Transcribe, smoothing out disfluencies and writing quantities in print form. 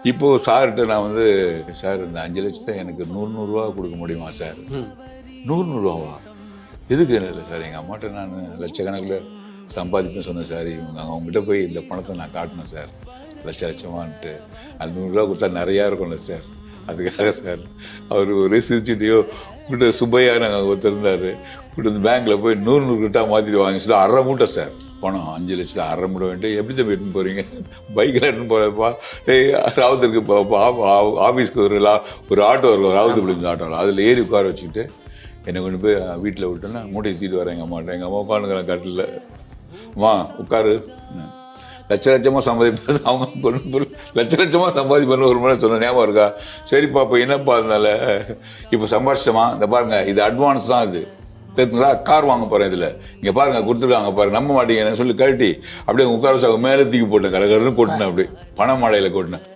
இப்போது சார்கிட்ட நான் வந்து, சார் இந்த 5 லட்சத்தை எனக்கு 100 கொடுக்க முடியுமா சார்? 100 எதுக்கு? இல்லை சார், எங்கள் அம்மாட்ட நான் லட்சக்கணக்கில் சம்பாதிப்பேன்னு சொன்னேன் சார். அவங்ககிட்ட போய் இந்த பணத்தை நான் காட்டணும் சார், லட்சமான்ட்டு. அது 100 கொடுத்தா நிறையா இருக்கும்ல சார், அதுக்காக சார். அவர் ஒரே சிரிச்சுட்டையோ கூட்ட சுப்பையா நாங்கள் ஒருத்தர் இருந்தார், கூட்டு வந்து பேங்க்கில் போய் 100 கிட்டா மாற்றிட்டு வாங்க சொல்லி 1/2 மூட்டை சார் பணம். 5 லட்சத்தை 1/2 மூட்டை வந்துட்டு எப்படி தான் எடுத்துன்னு போகிறீங்க? பைக்கில் எடுத்துன்னு போகிறப்பா, ராவத்துக்கு ஆஃபீஸ்க்கு ஒரு ஆட்டோ இருக்கும், ராவத்து பிள்ளைங்க ஆட்டோவில், அதில் ஏறி உட்கார வச்சுக்கிட்டு என்னை கொண்டு போய் வீட்டில் விட்டோன்னா மூட்டை தூக்கிட்டு வரேன் எங்கள் அம்மாட்ட. எங்கள் அம்மா உட்காந்துக்கிறேன் கட்டில், அம்மா உட்காரு, லட்சமாக சம்பாதிப்பது அவங்க பொண்ணு, லட்சமாக சம்பாதிப்பேன்னு ஒரு முறை சொன்ன ஞாபகம் இருக்கா? சரிப்பா, இப்போ என்னப்பா அதனால இப்போ சம்பாதிச்சிட்டோமா, இந்த பாருங்கள் இது அட்வான்ஸ் தான், இது கார் வாங்க போகிறேன், இதில் இங்கே பாருங்கள் கொடுத்துருக்காங்க பாருங்கள், நம்ப மாட்டீங்க சொல்லி கழட்டி அப்படியே உட்கார வச்சு மேலே தூக்கி போட்டேன், கடற்கடன்னு கொட்டினேன், அப்படியே பண மாடையில் கொட்டினேன்.